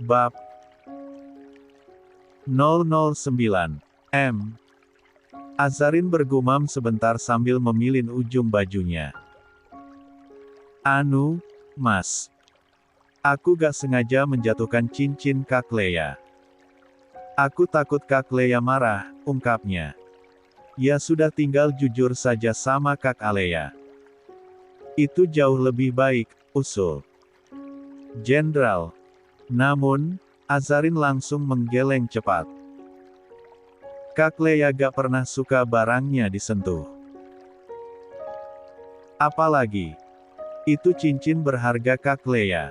Bab 009. Azarin bergumam sebentar sambil memilin ujung bajunya. Anu, Mas. Aku gak sengaja menjatuhkan cincin Kak Leia. Aku takut Kak Leia marah, ungkapnya. Ya sudah, tinggal jujur saja sama Kak Aleya. Itu jauh lebih baik, usul Jenderal. Namun, Azarin langsung menggeleng cepat. Kak Leia gak pernah suka barangnya disentuh. Apalagi, itu cincin berharga Kak Leia.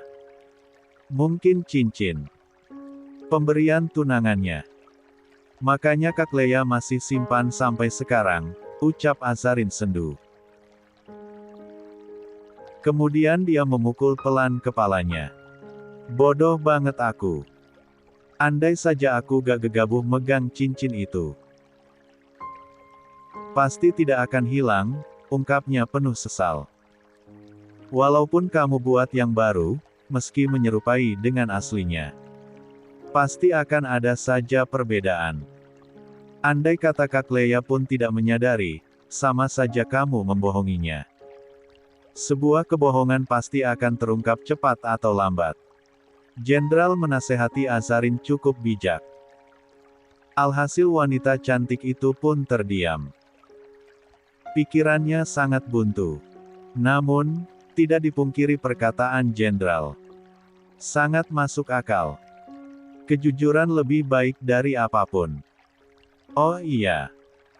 Mungkin cincin pemberian tunangannya. Makanya Kak Leia masih simpan sampai sekarang, ucap Azarin sendu. Kemudian dia memukul pelan kepalanya. Bodoh banget aku. Andai saja aku gak gegabah megang cincin itu. Pasti tidak akan hilang, ungkapnya penuh sesal. Walaupun kamu buat yang baru, meski menyerupai dengan aslinya, pasti akan ada saja perbedaan. Andai kata Kak Leia pun tidak menyadari, sama saja kamu membohonginya. Sebuah kebohongan pasti akan terungkap cepat atau lambat. Jenderal menasehati Azarin cukup bijak. Alhasil wanita cantik itu pun terdiam. Pikirannya sangat buntu. Namun, tidak dipungkiri perkataan Jenderal sangat masuk akal. Kejujuran lebih baik dari apapun. Oh iya.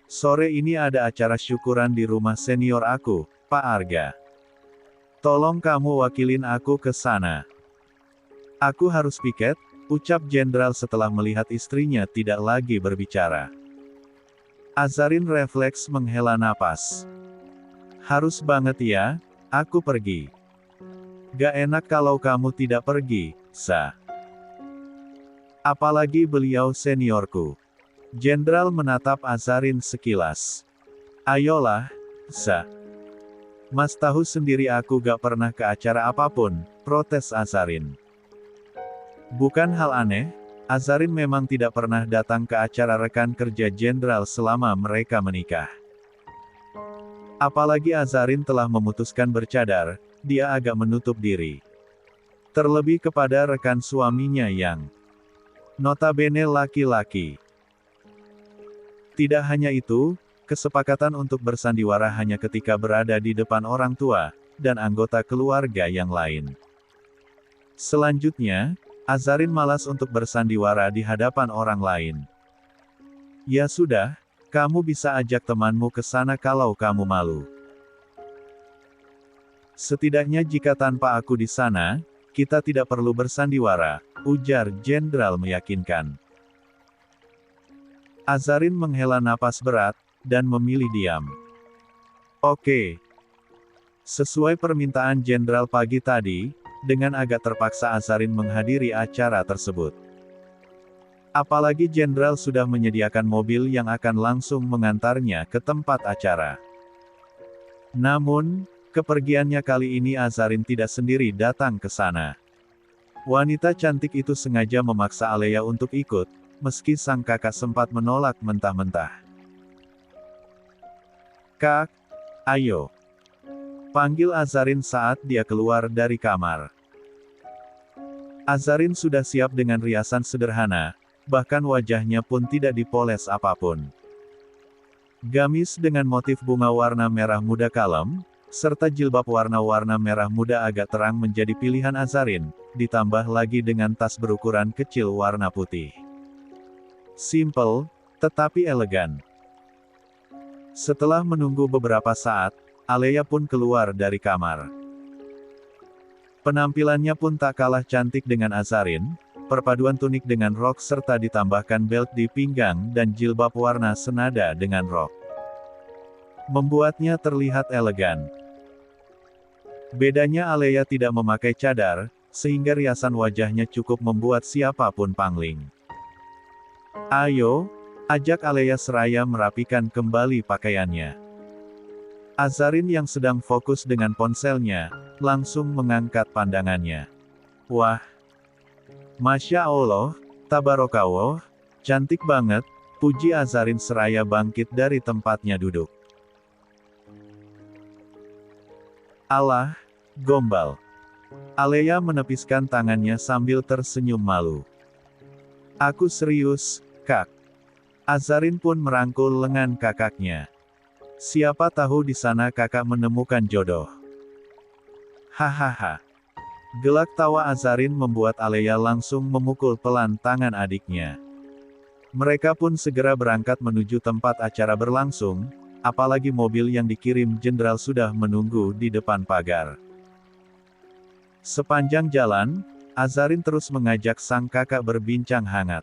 Sore ini ada acara syukuran di rumah senior aku, Pak Arga. Tolong kamu wakilin aku ke sana. Aku harus piket, ucap Jenderal setelah melihat istrinya tidak lagi berbicara. Azarin refleks menghela napas. Harus banget ya, aku pergi. Gak enak kalau kamu tidak pergi, Sa. Apalagi beliau seniorku. Jenderal menatap Azarin sekilas. Ayolah, Sa. Mas tahu sendiri aku gak pernah ke acara apapun, protes Azarin. Bukan hal aneh, Azarin memang tidak pernah datang ke acara rekan kerja Jenderal selama mereka menikah. Apalagi Azarin telah memutuskan bercadar, dia agak menutup diri. Terlebih kepada rekan suaminya yang notabene laki-laki. Tidak hanya itu, kesepakatan untuk bersandiwara hanya ketika berada di depan orang tua, dan anggota keluarga yang lain. Selanjutnya, Azarin malas untuk bersandiwara di hadapan orang lain. Ya sudah, kamu bisa ajak temanmu ke sana kalau kamu malu. Setidaknya jika tanpa aku di sana, kita tidak perlu bersandiwara, ujar Jenderal meyakinkan. Azarin menghela napas berat, dan memilih diam. Oke. Sesuai permintaan Jenderal pagi tadi, dengan agak terpaksa Azarin menghadiri acara tersebut. Apalagi Jenderal sudah menyediakan mobil yang akan langsung mengantarnya ke tempat acara. Namun, kepergiannya kali ini Azarin tidak sendiri datang ke sana. Wanita cantik itu sengaja memaksa Aleya untuk ikut, meski sang kakak sempat menolak mentah-mentah. Kak, ayo. Panggil Azarin saat dia keluar dari kamar. Azarin sudah siap dengan riasan sederhana, bahkan wajahnya pun tidak dipoles apapun. Gamis dengan motif bunga warna merah muda kalem, serta jilbab warna-warna merah muda agak terang menjadi pilihan Azarin, ditambah lagi dengan tas berukuran kecil warna putih. Simple, tetapi elegan. Setelah menunggu beberapa saat, Aleya pun keluar dari kamar. Penampilannya pun tak kalah cantik dengan Azarin, perpaduan tunik dengan rok serta ditambahkan belt di pinggang dan jilbab warna senada dengan rok. Membuatnya terlihat elegan. Bedanya Aleya tidak memakai cadar, sehingga riasan wajahnya cukup membuat siapapun pangling. Ayo, ajak Aleya seraya merapikan kembali pakaiannya. Azarin yang sedang fokus dengan ponselnya, langsung mengangkat pandangannya. Wah, Masya Allah, tabarakallah, cantik banget, puji Azarin seraya bangkit dari tempatnya duduk. Alah, gombal. Alea menepiskan tangannya sambil tersenyum malu. Aku serius, Kak. Azarin pun merangkul lengan kakaknya. Siapa tahu di sana kakak menemukan jodoh. Hahaha. Gelak tawa Azarin membuat Alea langsung memukul pelan tangan adiknya. Mereka pun segera berangkat menuju tempat acara berlangsung, apalagi mobil yang dikirim jenderal sudah menunggu di depan pagar. Sepanjang jalan, Azarin terus mengajak sang kakak berbincang hangat.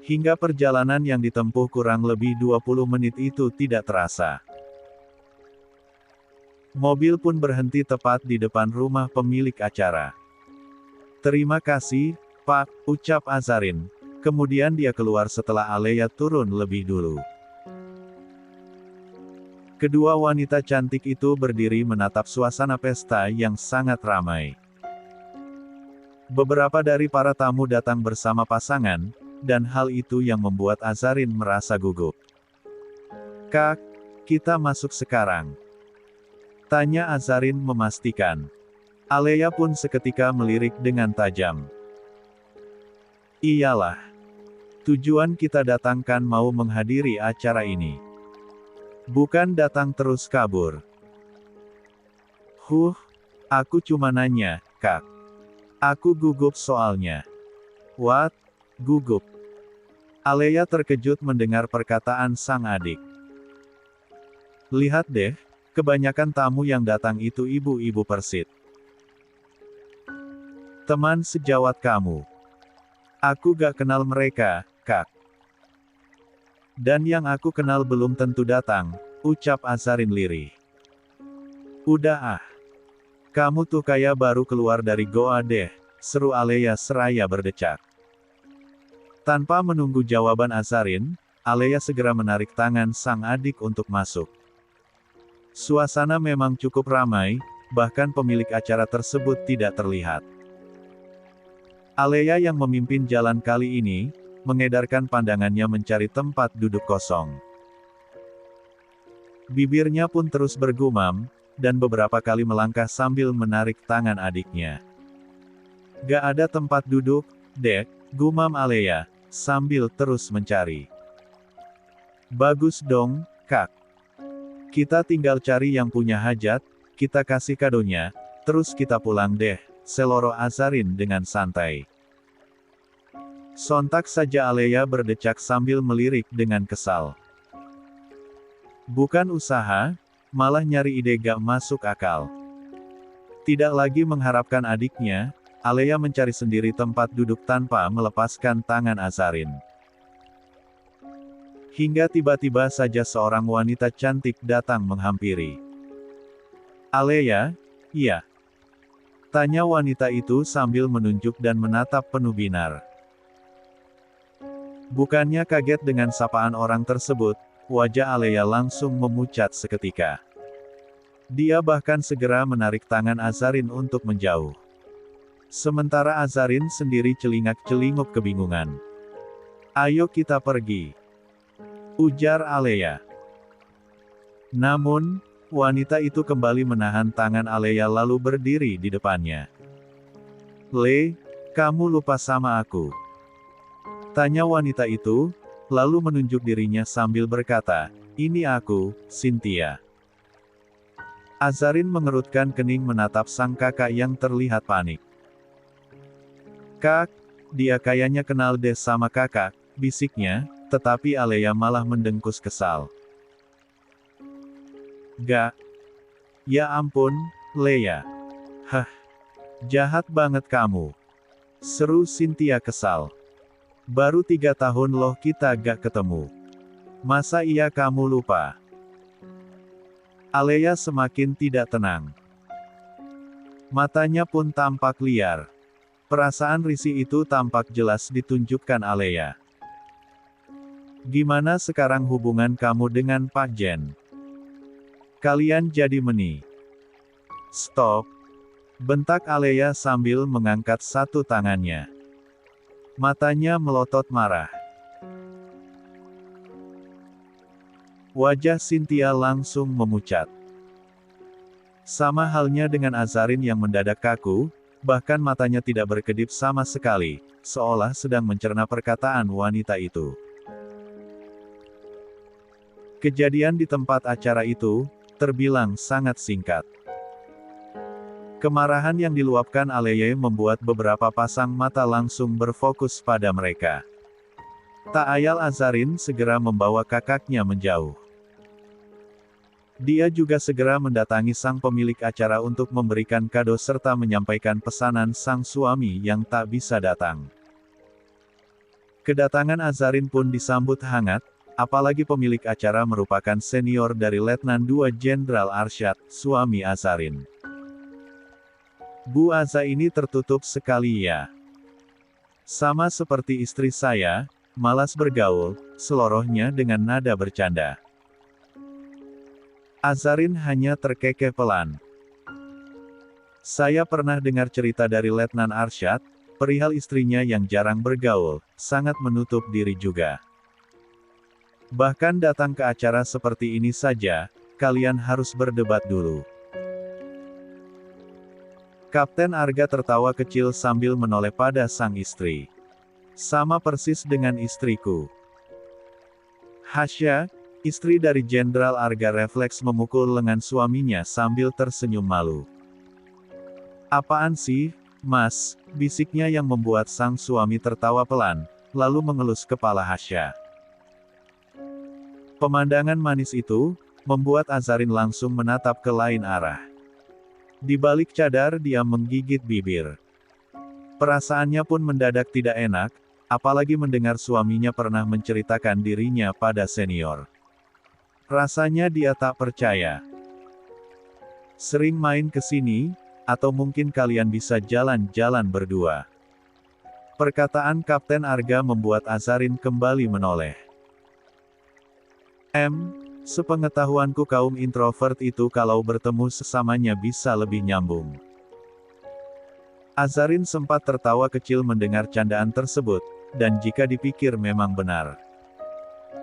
Hingga perjalanan yang ditempuh kurang lebih 20 menit itu tidak terasa. Mobil pun berhenti tepat di depan rumah pemilik acara. Terima kasih, Pak, ucap Azarin. Kemudian dia keluar setelah Alea turun lebih dulu. Kedua wanita cantik itu berdiri menatap suasana pesta yang sangat ramai. Beberapa dari para tamu datang bersama pasangan, dan hal itu yang membuat Azarin merasa gugup. Kak, kita masuk sekarang. Tanya Azarin memastikan. Alea pun seketika melirik dengan tajam. Iyalah. Tujuan kita datang kan mau menghadiri acara ini. Bukan datang terus kabur. Aku cuma nanya, Kak. Aku gugup soalnya. What? Gugup? Alea terkejut mendengar perkataan sang adik. Lihat deh. Kebanyakan tamu yang datang itu ibu-ibu Persit. Teman sejawat kamu. Aku gak kenal mereka, Kak. Dan yang aku kenal belum tentu datang, ucap Azarin lirih. Udah ah. Kamu tuh kayak baru keluar dari goa deh, seru Alea seraya berdecak. Tanpa menunggu jawaban Azarin, Alea segera menarik tangan sang adik untuk masuk. Suasana memang cukup ramai, bahkan pemilik acara tersebut tidak terlihat. Alea yang memimpin jalan kali ini, mengedarkan pandangannya mencari tempat duduk kosong. Bibirnya pun terus bergumam, dan beberapa kali melangkah sambil menarik tangan adiknya. Gak ada tempat duduk, Dek, gumam Alea, sambil terus mencari. Bagus dong, Kak. Kita tinggal cari yang punya hajat, kita kasih kadonya, terus kita pulang deh, seloro Azarin dengan santai. Sontak saja Alea berdecak sambil melirik dengan kesal. Bukan usaha, malah nyari ide gak masuk akal. Tidak lagi mengharapkan adiknya, Alea mencari sendiri tempat duduk tanpa melepaskan tangan Azarin. Hingga tiba-tiba saja seorang wanita cantik datang menghampiri. Alea, iya. Tanya wanita itu sambil menunjuk dan menatap penuh binar. Bukannya kaget dengan sapaan orang tersebut, wajah Alea langsung memucat seketika. Dia bahkan segera menarik tangan Azarin untuk menjauh. Sementara Azarin sendiri celingak-celinguk kebingungan. Ayo kita pergi. Ujar Alea. Namun, wanita itu kembali menahan tangan Alea lalu berdiri di depannya. Kamu lupa sama aku? Tanya wanita itu, lalu menunjuk dirinya sambil berkata, ini aku, Cynthia. Azarin mengerutkan kening menatap sang kakak yang terlihat panik. Kak, dia kayaknya kenal deh sama kakak, bisiknya. Tetapi Alea malah mendengkus kesal. Gak. Ya ampun, Lea. Jahat banget kamu. Seru Cynthia kesal. Baru 3 tahun loh kita gak ketemu. Masa iya kamu lupa? Alea semakin tidak tenang. Matanya pun tampak liar. Perasaan risih itu tampak jelas ditunjukkan Alea. Gimana sekarang hubungan kamu dengan Pak Jen? Kalian jadi meni. Stop. Bentak Alea sambil mengangkat satu tangannya. Matanya melotot marah. Wajah Cynthia langsung memucat. Sama halnya dengan Azarin yang mendadak kaku, bahkan matanya tidak berkedip sama sekali, seolah sedang mencerna perkataan wanita itu. Kejadian di tempat acara itu terbilang sangat singkat. Kemarahan yang diluapkan Aleye membuat beberapa pasang mata langsung berfokus pada mereka. Tak ayal Azarin segera membawa kakaknya menjauh. Dia juga segera mendatangi sang pemilik acara untuk memberikan kado serta menyampaikan pesanan sang suami yang tak bisa datang. Kedatangan Azarin pun disambut hangat, apalagi pemilik acara merupakan senior dari Letnan II Jenderal Arsyad, suami Azarin. Bu Aza ini tertutup sekali ya. Sama seperti istri saya, malas bergaul, selorohnya dengan nada bercanda. Azarin hanya terkekeh pelan. Saya pernah dengar cerita dari Letnan Arsyad, perihal istrinya yang jarang bergaul, sangat menutup diri juga. Bahkan datang ke acara seperti ini saja, kalian harus berdebat dulu. Kapten Arga tertawa kecil sambil menoleh pada sang istri. Sama persis dengan istriku. Hasya, istri dari Jenderal Arga refleks memukul lengan suaminya sambil tersenyum malu. Apaan sih, Mas, bisiknya yang membuat sang suami tertawa pelan, lalu mengelus kepala Hasya. Pemandangan manis itu membuat Azarin langsung menatap ke lain arah. Di balik cadar dia menggigit bibir. Perasaannya pun mendadak tidak enak, apalagi mendengar suaminya pernah menceritakan dirinya pada senior. Rasanya dia tak percaya. Sering main ke sini, atau mungkin kalian bisa jalan-jalan berdua. Perkataan Kapten Arga membuat Azarin kembali menoleh. Sepengetahuanku kaum introvert itu kalau bertemu sesamanya bisa lebih nyambung. Azarin sempat tertawa kecil mendengar candaan tersebut, dan jika dipikir memang benar.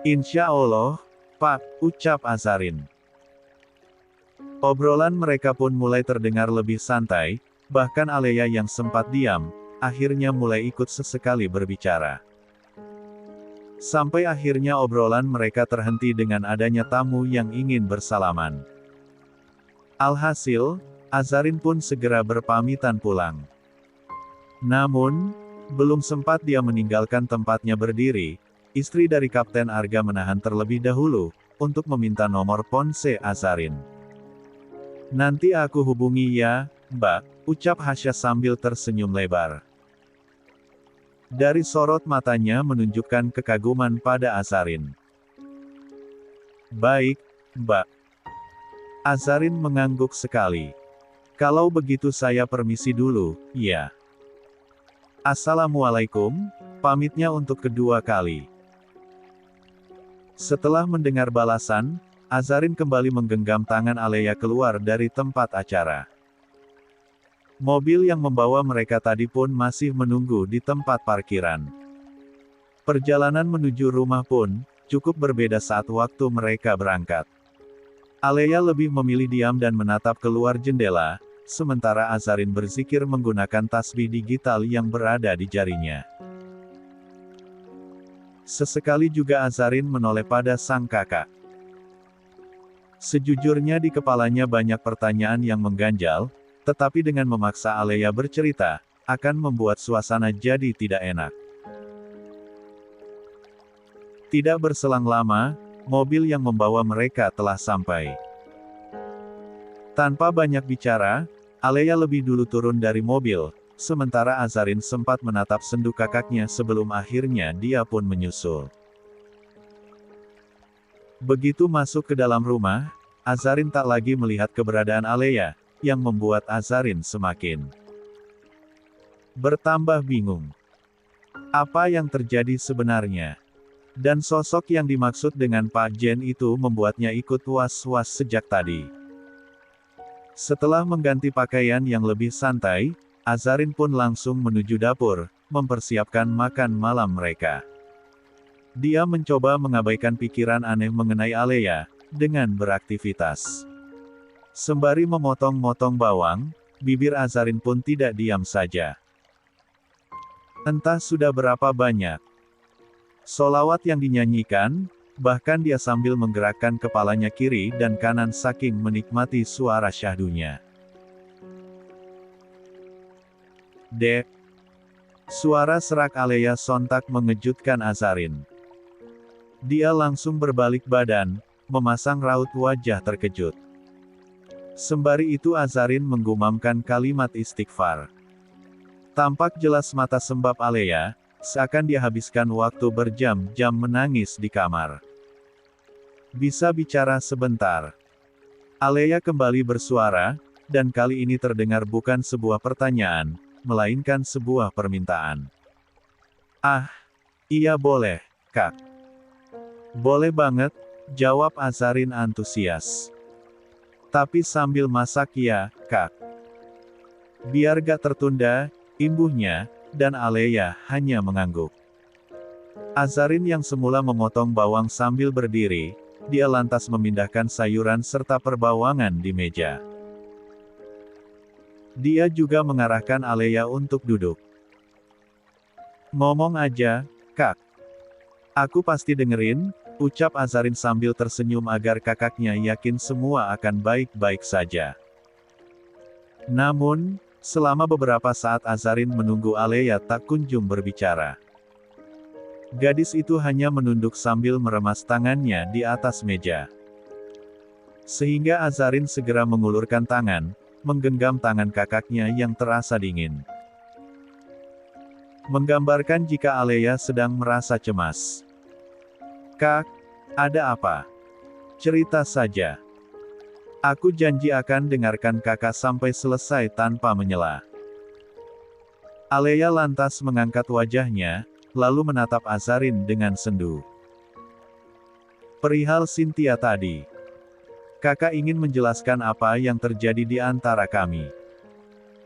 Insya Allah, Pak, ucap Azarin. Obrolan mereka pun mulai terdengar lebih santai, bahkan Alea yang sempat diam, akhirnya mulai ikut sesekali berbicara. Sampai akhirnya obrolan mereka terhenti dengan adanya tamu yang ingin bersalaman. Alhasil, Azarin pun segera berpamitan pulang. Namun, belum sempat dia meninggalkan tempatnya berdiri, istri dari Kapten Arga menahan terlebih dahulu, untuk meminta nomor ponsel Azarin. Nanti aku hubungi ya, Mbak, ucap Hasya sambil tersenyum lebar. Dari sorot matanya menunjukkan kekaguman pada Azarin. Baik, Mbak. Azarin mengangguk sekali. Kalau begitu saya permisi dulu, ya. Assalamualaikum, pamitnya untuk kedua kali. Setelah mendengar balasan, Azarin kembali menggenggam tangan Alea keluar dari tempat acara. Mobil yang membawa mereka tadi pun masih menunggu di tempat parkiran. Perjalanan menuju rumah pun cukup berbeda saat waktu mereka berangkat. Alea lebih memilih diam dan menatap keluar jendela, sementara Azarin berzikir menggunakan tasbih digital yang berada di jarinya. Sesekali juga Azarin menoleh pada sang kakak. Sejujurnya di kepalanya banyak pertanyaan yang mengganjal, tetapi dengan memaksa Alea bercerita, akan membuat suasana jadi tidak enak. Tidak berselang lama, mobil yang membawa mereka telah sampai. Tanpa banyak bicara, Alea lebih dulu turun dari mobil, sementara Azarin sempat menatap senduk kakaknya sebelum akhirnya dia pun menyusul. Begitu masuk ke dalam rumah, Azarin tak lagi melihat keberadaan Alea, yang membuat Azarin semakin bertambah bingung. Apa yang terjadi sebenarnya? Dan sosok yang dimaksud dengan Pak Jen itu membuatnya ikut was-was sejak tadi. Setelah mengganti pakaian yang lebih santai, Azarin pun langsung menuju dapur, mempersiapkan makan malam mereka. Dia mencoba mengabaikan pikiran aneh mengenai Aleya, dengan beraktivitas. Sembari memotong-motong bawang, bibir Azarin pun tidak diam saja. Entah sudah berapa banyak sholawat yang dinyanyikan, bahkan dia sambil menggerakkan kepalanya kiri dan kanan saking menikmati suara syahdunya. Dek! Suara serak Aleya sontak mengejutkan Azarin. Dia langsung berbalik badan, memasang raut wajah terkejut. Sembari itu Azarin menggumamkan kalimat istighfar. Tampak jelas mata sembab Aleya, seakan dia habiskan waktu berjam-jam menangis di kamar. Bisa bicara sebentar? Aleya kembali bersuara, dan kali ini terdengar bukan sebuah pertanyaan, melainkan sebuah permintaan. Ah, iya boleh, Kak. Boleh banget, jawab Azarin antusias. Tapi sambil masak ya, Kak. Biar gak tertunda, imbuhnya, dan Aleya hanya mengangguk. Azarin yang semula memotong bawang sambil berdiri, dia lantas memindahkan sayuran serta perbawangan di meja. Dia juga mengarahkan Aleya untuk duduk. Ngomong aja, Kak. Aku pasti dengerin, ucap Azarin sambil tersenyum agar kakaknya yakin semua akan baik-baik saja. Namun, selama beberapa saat Azarin menunggu Aleya tak kunjung berbicara. Gadis itu hanya menunduk sambil meremas tangannya di atas meja. Sehingga Azarin segera mengulurkan tangan, menggenggam tangan kakaknya yang terasa dingin. Menggambarkan jika Aleya sedang merasa cemas. Kak, ada apa? Cerita saja. Aku janji akan dengarkan kakak sampai selesai tanpa menyela. Aleya lantas mengangkat wajahnya, lalu menatap Azarin dengan sendu. Perihal Cynthia tadi. Kakak ingin menjelaskan apa yang terjadi di antara kami.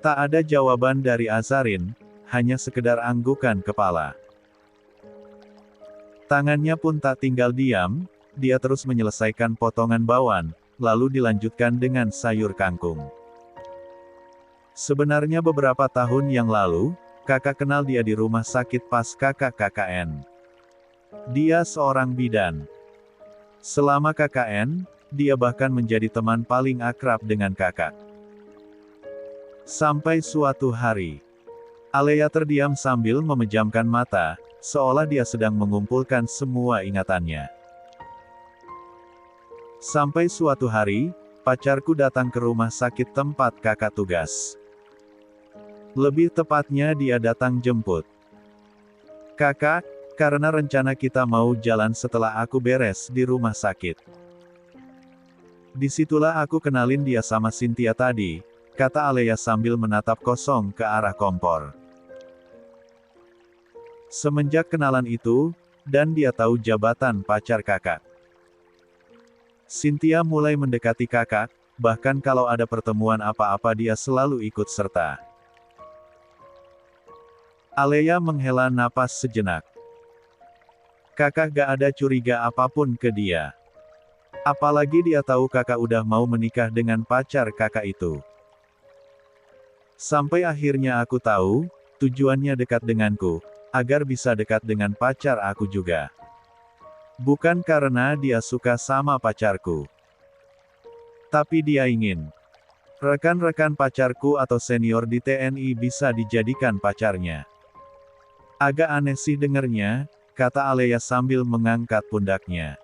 Tak ada jawaban dari Azarin, hanya sekedar anggukan kepala. Tangannya pun tak tinggal diam, dia terus menyelesaikan potongan bawang, lalu dilanjutkan dengan sayur kangkung. Sebenarnya beberapa tahun yang lalu, kakak kenal dia di rumah sakit pas kakak KKN. Dia seorang bidan. Selama KKN, dia bahkan menjadi teman paling akrab dengan kakak. Sampai suatu hari, Aleya terdiam sambil memejamkan mata, seolah dia sedang mengumpulkan semua ingatannya. Sampai suatu hari, pacarku datang ke rumah sakit tempat kakak tugas. Lebih tepatnya dia datang jemput. Kakak, karena rencana kita mau jalan setelah aku beres di rumah sakit. Disitulah aku kenalin dia sama Cynthia tadi, kata Aleya sambil menatap kosong ke arah kompor. Semenjak kenalan itu, dan dia tahu jabatan pacar kakak. Cynthia mulai mendekati kakak, bahkan kalau ada pertemuan apa-apa dia selalu ikut serta. Aleya menghela napas sejenak. Kakak gak ada curiga apapun ke dia. Apalagi dia tahu kakak udah mau menikah dengan pacar kakak itu. Sampai akhirnya aku tahu, tujuannya dekat denganku, agar bisa dekat dengan pacar aku juga. Bukan karena dia suka sama pacarku. Tapi dia ingin rekan-rekan pacarku atau senior di TNI bisa dijadikan pacarnya. Agak aneh sih dengernya, kata Aleya sambil mengangkat pundaknya.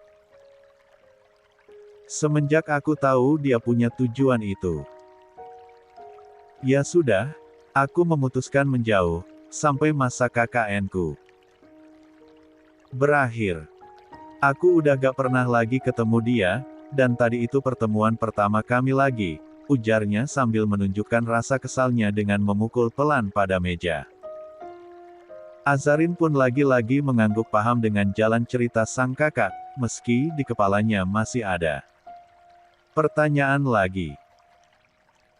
Semenjak aku tahu dia punya tujuan itu. Ya sudah, aku memutuskan menjauh, sampai masa KKN-ku berakhir. Aku udah gak pernah lagi ketemu dia, dan tadi itu pertemuan pertama kami lagi, ujarnya sambil menunjukkan rasa kesalnya dengan memukul pelan pada meja. Azarin pun lagi-lagi mengangguk paham dengan jalan cerita sang kakak, meski di kepalanya masih ada pertanyaan lagi.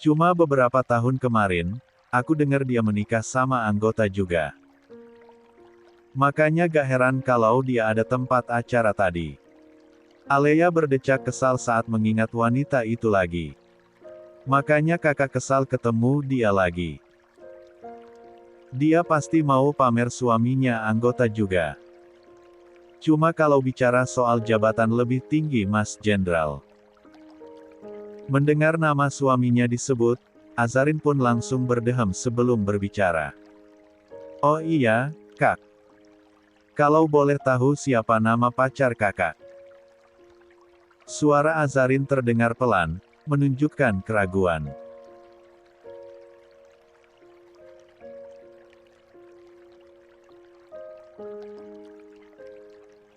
Cuma beberapa tahun kemarin, aku dengar dia menikah sama anggota juga. Makanya gak heran kalau dia ada tempat acara tadi. Alea berdecak kesal saat mengingat wanita itu lagi. Makanya kakak kesal ketemu dia lagi. Dia pasti mau pamer suaminya anggota juga. Cuma kalau bicara soal jabatan lebih tinggi Mas Jenderal. Mendengar nama suaminya disebut, Azarin pun langsung berdehem sebelum berbicara. Oh iya, Kak. Kalau boleh tahu siapa nama pacar kakak? Suara Azarin terdengar pelan, menunjukkan keraguan.